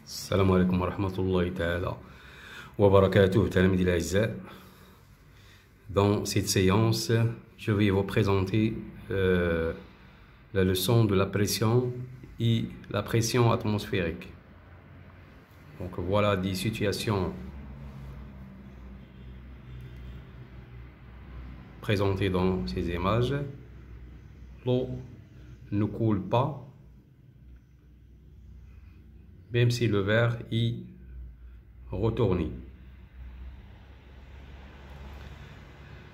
السلام عليكم ورحمة الله تعالى وبركاته تلاميذي الأعزاء. Dans cette séance, je vais vous présenter la leçon de la pression et la pression atmosphérique. Donc voilà des situations présentées dans ces images. L'eau ne coule pas, même si le verre est retourné.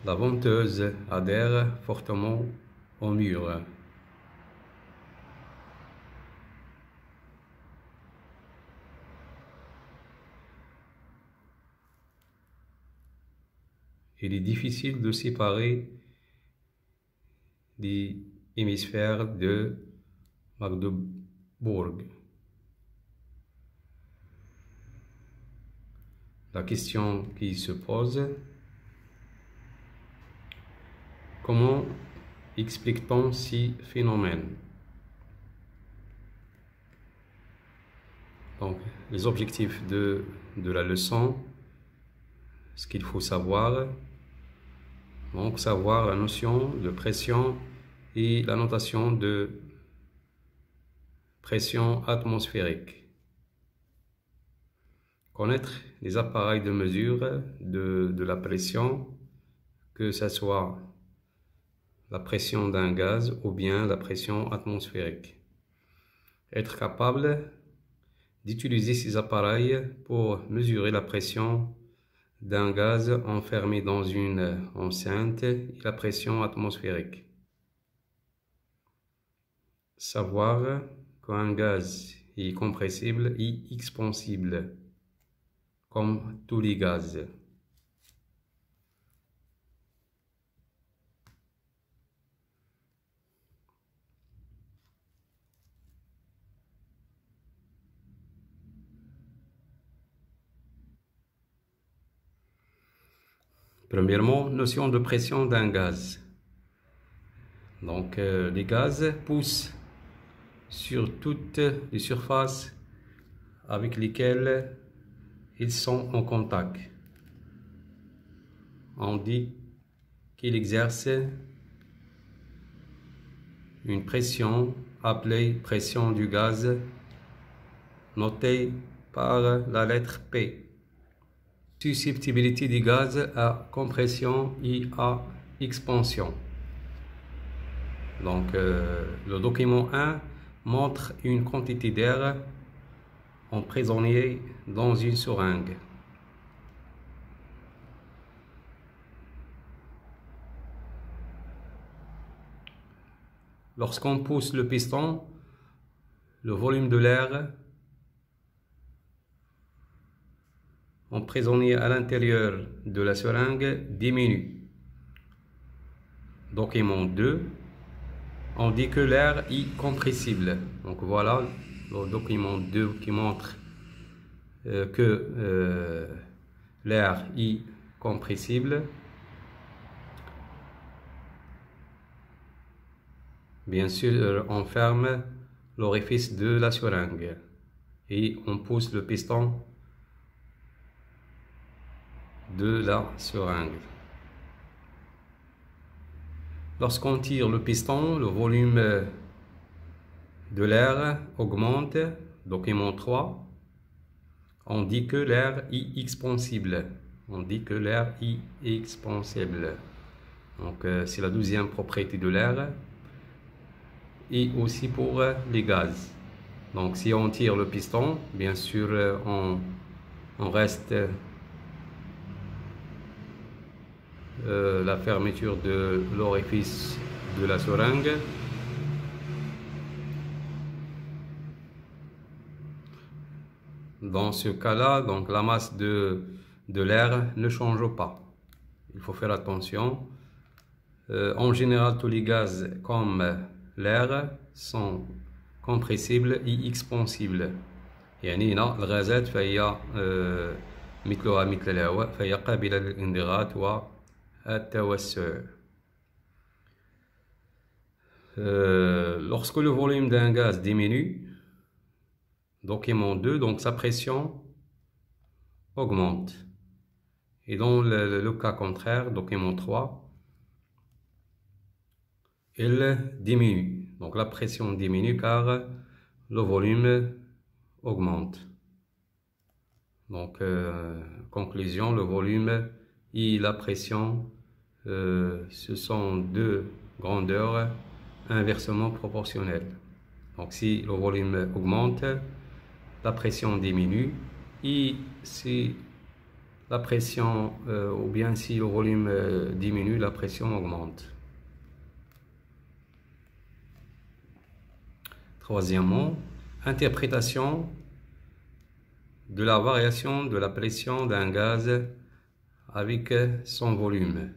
La venteuse adhère fortement au mur. Il est difficile de séparer les hémisphères de Magdebourg. La question qui se pose: comment explique-t-on ces phénomènes? Donc, les objectifs de la leçon, ce qu'il faut savoir, donc savoir la notion de pression et la notation de pression atmosphérique. Connaître les appareils de mesure de la pression, que ce soit la pression d'un gaz ou bien la pression atmosphérique. Être capable d'utiliser ces appareils pour mesurer la pression d'un gaz enfermé dans une enceinte et la pression atmosphérique. Savoir qu'un gaz est compressible et expansible, comme tous les gaz. Premièrement, notion de pression d'un gaz. Donc, les gaz poussent sur toutes les surfaces avec lesquelles ils sont en contact. On dit qu'ils exercent une pression appelée pression du gaz, notée par la lettre P. Susceptibilité du gaz à compression et à expansion. Donc, le document 1 montre une quantité d'air emprisonnée dans une seringue. Lorsqu'on pousse le piston, le volume de l'air emprisonné à l'intérieur de la seringue diminue. Document 2, on dit que l'air est compressible. Donc voilà le document 2 qui montre que l'air est compressible. Bien sûr, on ferme l'orifice de la seringue et on pousse le piston de la seringue. Lorsqu'on tire le piston, le volume de l'air augmente. Document 3, on dit que l'air est expansible. On dit que l'air est expansible. Donc, c'est la deuxième propriété de l'air. Et aussi pour les gaz. Donc, si on tire le piston, bien sûr, on reste la fermeture de l'orifice de la seringue. Dans ce cas-là, donc la masse de l'air ne change pas. Il faut faire attention. En général, tous les gaz comme l'air sont compressibles et expansibles. يعني هنا الغازات فهي مثلها مثل الهواء فهي قابلة للانضغاط والتوسع. Lorsque le volume d'un gaz diminue, Document 2, donc sa pression augmente. Et dans le cas contraire, document 3, elle diminue. Donc la pression diminue car le volume augmente. Donc, conclusion, le volume et la pression, ce sont deux grandeurs inversement proportionnelles. Donc, si le volume augmente, la pression diminue. Et si la pression, ou bien si le volume diminue, la pression augmente. Troisièmement, interprétation de la variation de la pression d'un gaz avec son volume.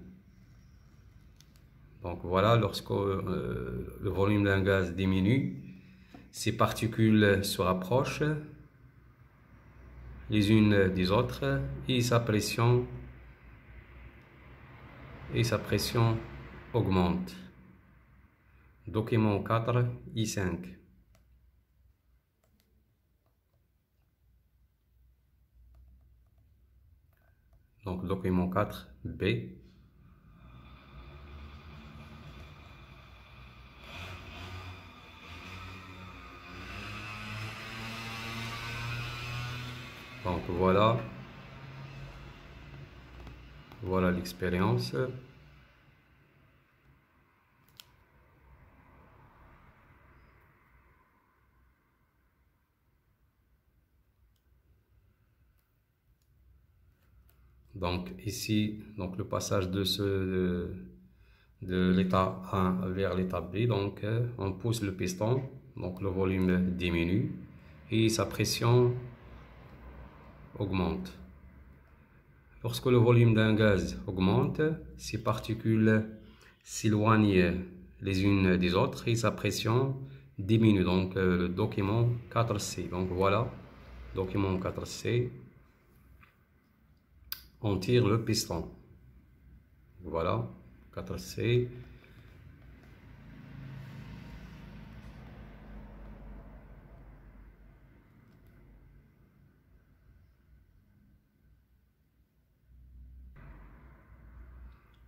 Donc voilà, lorsque le volume d'un gaz diminue, ses particules se rapprochent les unes des autres et sa pression augmente. Document 4 et 5. Donc document 4 B. Donc voilà l'expérience. Donc ici, donc le passage de l'état A vers l'état B, donc on pousse le piston, donc le volume diminue et sa pression augmente. Lorsque le volume d'un gaz augmente, ses particules s'éloignent les unes des autres et sa pression diminue. Donc le document 4C. Donc voilà, document 4C. On tire le piston. Voilà, 4C.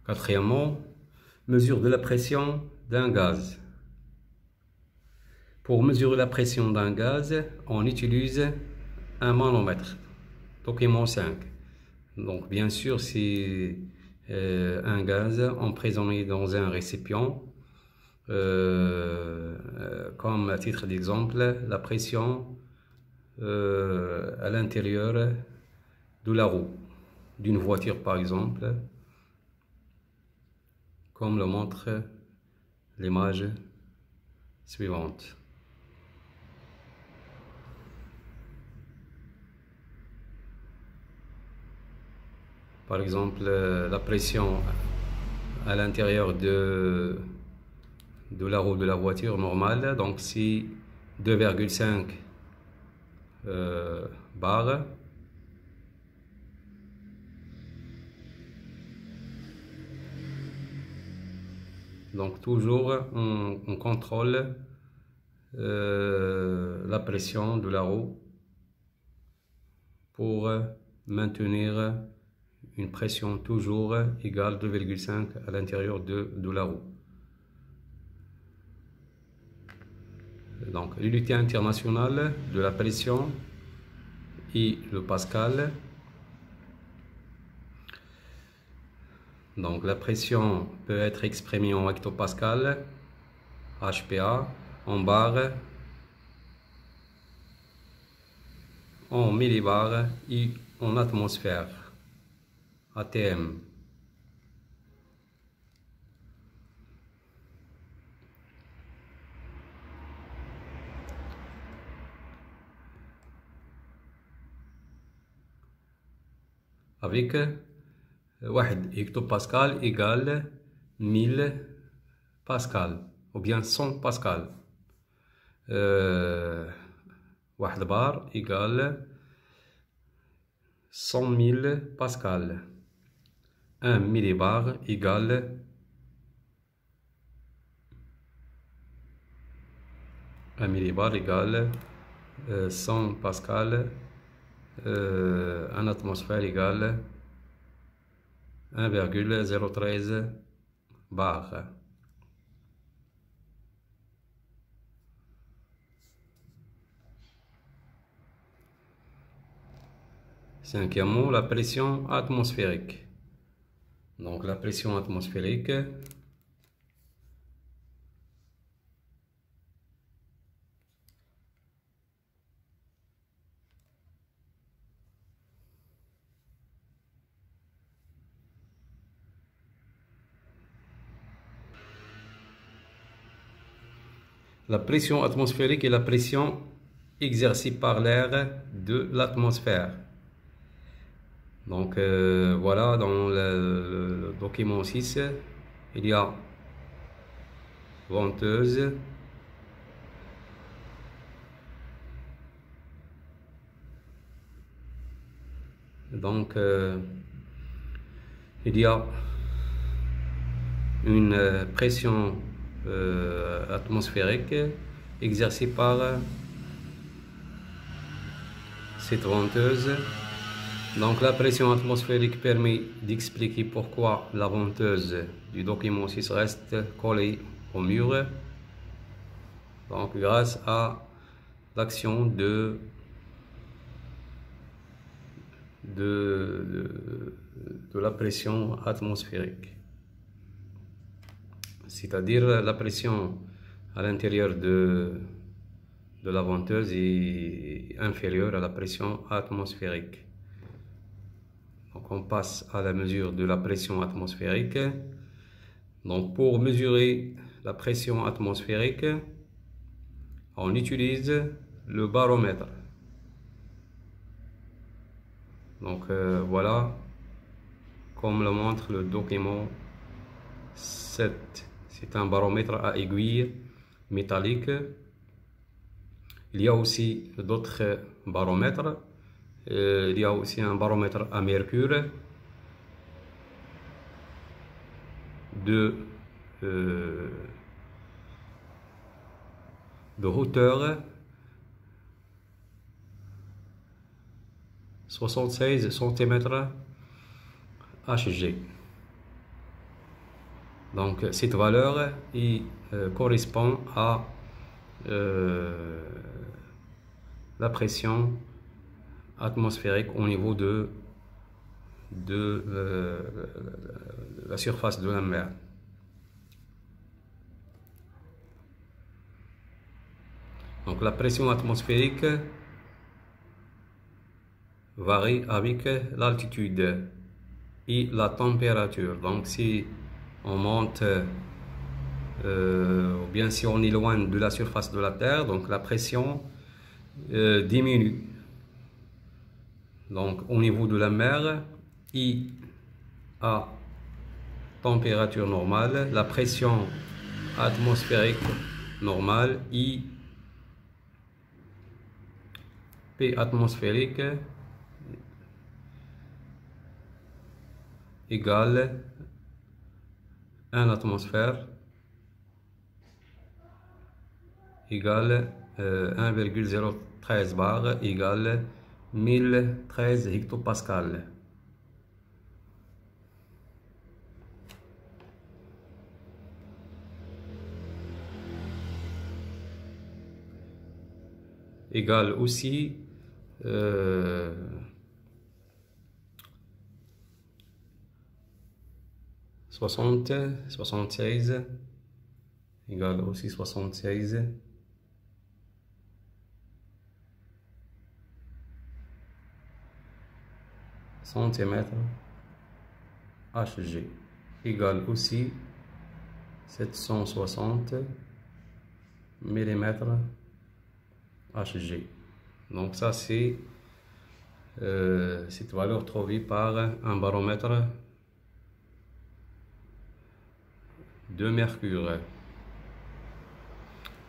Quatrièmement, mesure de la pression d'un gaz. Pour mesurer la pression d'un gaz, on utilise un manomètre. Document 5. Donc bien sûr, c'est un gaz emprisonné dans un récipient. Comme à titre d'exemple, la pression à l'intérieur de la roue d'une voiture par exemple, comme le montre l'image suivante. Par exemple, la pression à l'intérieur de la roue de la voiture normale, donc c'est 2,5 bar. Donc toujours on contrôle la pression de la roue pour maintenir une pression toujours égale 2,5 à l'intérieur de la roue. Donc l'unité internationale de la pression est le pascal. Donc la pression peut être exprimée en hectopascal, HPA, en bar, en millibar et en atmosphère, ATM. Avec 1 hectopascal égale 1000 pascal ou bien 100 pascal. 1 bar égale 100 000 pascal. 1 millibar égale 1 100 pascal, 1 atmosphère égale 1,013 bar. Cinquièmement, la pression atmosphérique. Donc la pression atmosphérique, est la pression exercée par l'air de l'atmosphère. Donc voilà, dans le document 6, il y a venteuse, donc il y a une pression atmosphérique exercée par cette venteuse. Donc la pression atmosphérique permet d'expliquer pourquoi la venteuse du document 6 reste collée au mur. Donc grâce à l'action de la pression atmosphérique. C'est-à-dire la pression à l'intérieur de la venteuse est inférieure à la pression atmosphérique. Donc on passe à la mesure de la pression atmosphérique. Donc pour mesurer la pression atmosphérique, on utilise le baromètre. Donc voilà, comme le montre le document 7. C'est un baromètre à aiguille métallique. Il y a aussi d'autres baromètres. Il y a aussi un baromètre à mercure de hauteur 76 cm Hg. Donc cette valeur correspond à la pression atmosphérique au niveau de la surface de la mer. Donc la pression atmosphérique varie avec l'altitude et la température. Donc si on monte ou bien si on est loin de la surface de la Terre, donc la pression diminue. Donc au niveau de la mer et à température normale, la pression atmosphérique normale et P atmosphérique égale 1 atmosphère égale 1,013 bar égale 1013 hectopascal. Égale aussi 76 égale aussi 76 centimètres Hg égale aussi 760 millimètres Hg. Donc ça c'est cette valeur trouvée par un baromètre de mercure.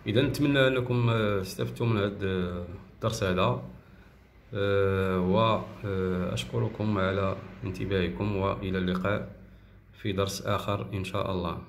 إذا نتمنى أنكم استفدتوا من هذا الدرس هذا، وأشكركم على انتباهكم، وإلى اللقاء في درس آخر إن شاء الله.